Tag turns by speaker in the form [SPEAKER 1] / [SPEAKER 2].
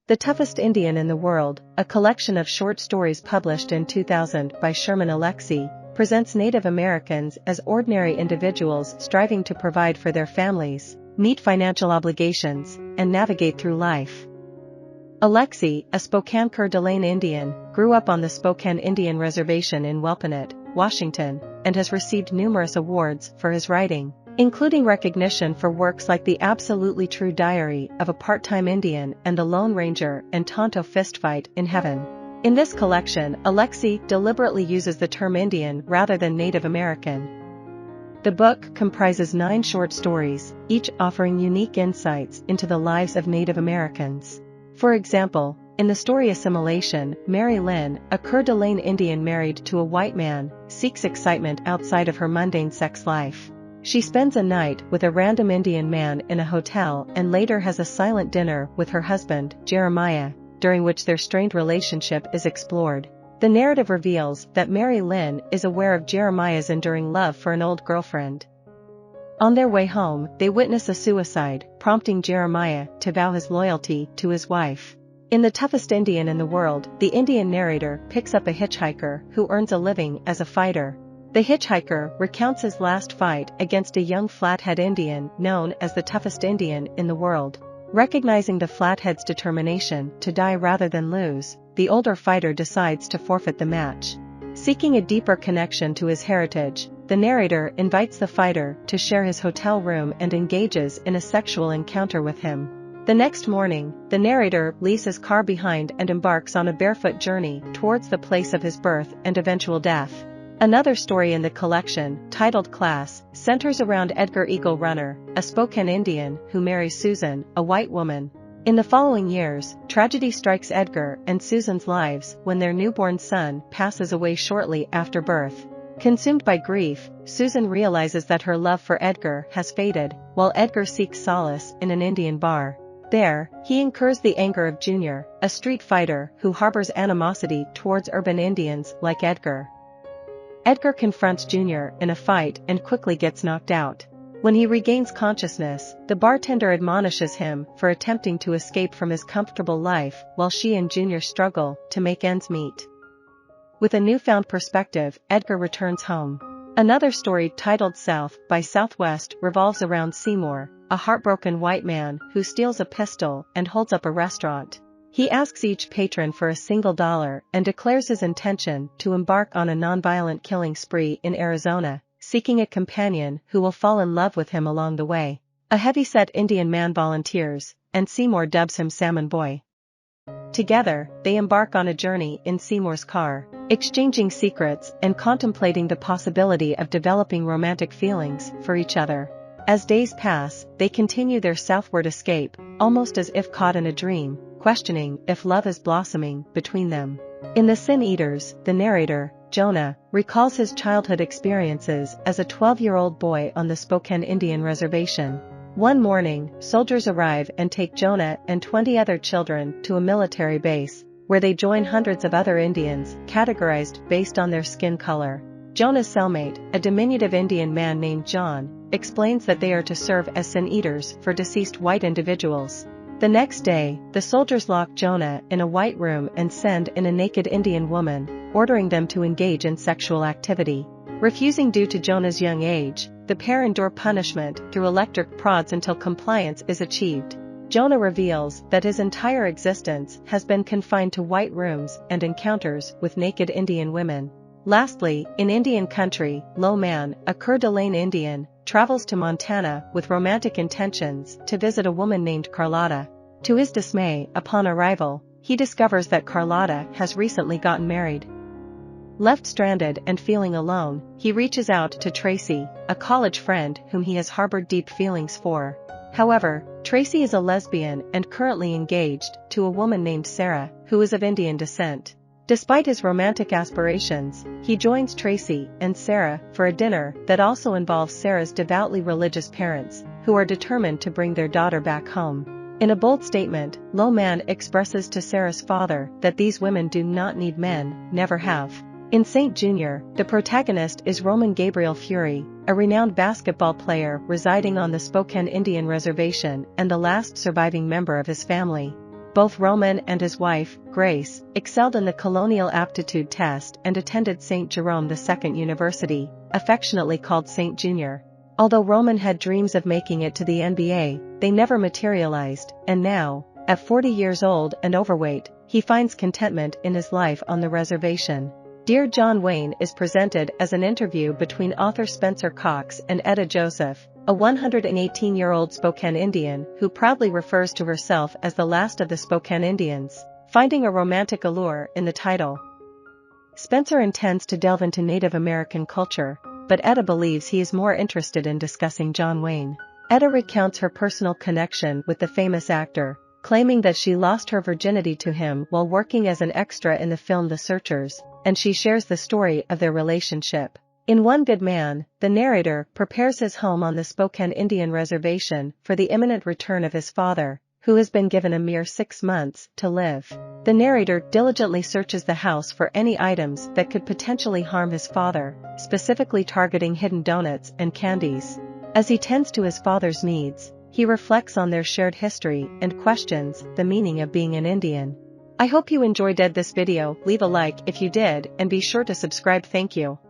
[SPEAKER 1] The Toughest Indian in the World, a collection of short stories published in 2000 by Sherman Alexie, presents Native Americans as ordinary individuals striving to provide for their families, meet financial obligations, and navigate through life. Alexie, a Spokane Coeur d'Alene Indian, grew up on the Spokane Indian Reservation in Welpanet, Washington, and has received numerous awards for his writing, including recognition for works like The Absolutely True Diary of a Part-Time Indian and The Lone Ranger and Tonto Fistfight in Heaven. In this collection, Alexie deliberately uses the term Indian rather than Native American. The book comprises 9 short stories, each offering unique insights into the lives of Native Americans. For example, in the story Assimilation, Mary Lynn, a Coeur d'Alene Indian married to a white man, seeks excitement outside of her mundane sex life. She spends a night with a random Indian man in a hotel and later has a silent dinner with her husband, Jeremiah, during which their strained relationship is explored. The narrative reveals that Mary Lynn is aware of Jeremiah's enduring love for an old girlfriend. On their way home, they witness a suicide, prompting Jeremiah to vow his loyalty to his wife. In The Toughest Indian in the World, the Indian narrator picks up a hitchhiker who earns a living as a fighter. The hitchhiker recounts his last fight against a young Flathead Indian known as the toughest Indian in the world. Recognizing the Flathead's determination to die rather than lose, the older fighter decides to forfeit the match. Seeking a deeper connection to his heritage, the narrator invites the fighter to share his hotel room and engages in a sexual encounter with him. The next morning, the narrator leaves his car behind and embarks on a barefoot journey towards the place of his birth and eventual death. Another story in the collection, titled Class, centers around Edgar Eagle Runner, a Spokane Indian who marries Susan, a white woman. In the following years, tragedy strikes Edgar and Susan's lives when their newborn son passes away shortly after birth. Consumed by grief, Susan realizes that her love for Edgar has faded, while Edgar seeks solace in an Indian bar. There, he incurs the anger of Junior, a street fighter who harbors animosity towards urban Indians like Edgar. Edgar confronts Junior in a fight and quickly gets knocked out. When he regains consciousness, the bartender admonishes him for attempting to escape from his comfortable life while she and Junior struggle to make ends meet. With a newfound perspective, Edgar returns home. Another story titled South by Southwest revolves around Seymour, a heartbroken white man who steals a pistol and holds up a restaurant. He asks each patron for a single dollar and declares his intention to embark on a nonviolent killing spree in Arizona, seeking a companion who will fall in love with him along the way. A heavyset Indian man volunteers, and Seymour dubs him Salmon Boy. Together, they embark on a journey in Seymour's car, exchanging secrets and contemplating the possibility of developing romantic feelings for each other. As days pass, they continue their southward escape, almost as if caught in a dream, questioning if love is blossoming between them. In The Sin Eaters, the narrator, Jonah, recalls his childhood experiences as a 12-year-old boy on the Spokane Indian Reservation. One morning, soldiers arrive and take Jonah and 20 other children to a military base, where they join hundreds of other Indians, categorized based on their skin color. Jonah's cellmate, a diminutive Indian man named John, explains that they are to serve as sin eaters for deceased white individuals. The next day, the soldiers lock Jonah in a white room and send in a naked Indian woman, ordering them to engage in sexual activity. Refusing due to Jonah's young age, the pair endure punishment through electric prods until compliance is achieved. Jonah reveals that his entire existence has been confined to white rooms and encounters with naked Indian women. Lastly, in Indian country, Low Man, a Coeur d'Alene Indian, travels to Montana with romantic intentions to visit a woman named Carlotta. To his dismay, upon arrival, he discovers that Carlotta has recently gotten married. Left stranded and feeling alone, he reaches out to Tracy, a college friend whom he has harbored deep feelings for. However, Tracy is a lesbian and currently engaged to a woman named Sarah, who is of Indian descent. Despite his romantic aspirations, he joins Tracy and Sarah for a dinner that also involves Sarah's devoutly religious parents, who are determined to bring their daughter back home. In a bold statement, Low Man expresses to Sarah's father that these women do not need men, never have. In Saint Junior, the protagonist is Roman Gabriel Fury, a renowned basketball player residing on the Spokane Indian Reservation and the last surviving member of his family. Both Roman and his wife, Grace, excelled in the colonial aptitude test and attended St. Jerome II University, affectionately called St. Junior. Although Roman had dreams of making it to the NBA, they never materialized, and now, at 40 years old and overweight, he finds contentment in his life on the reservation. Dear John Wayne is presented as an interview between author Spencer Cox and Etta Joseph, a 118-year-old Spokane Indian who proudly refers to herself as the last of the Spokane Indians, finding a romantic allure in the title. Spencer intends to delve into Native American culture, but Etta believes he is more interested in discussing John Wayne. Etta recounts her personal connection with the famous actor, claiming that she lost her virginity to him while working as an extra in the film The Searchers, and she shares the story of their relationship. In One Good Man, the narrator prepares his home on the Spokane Indian Reservation for the imminent return of his father, who has been given a mere 6 months to live. The narrator diligently searches the house for any items that could potentially harm his father, specifically targeting hidden donuts and candies. As he tends to his father's needs, he reflects on their shared history and questions the meaning of being an Indian. I hope you enjoyed this video. Leave a like if you did and be sure to subscribe. Thank you.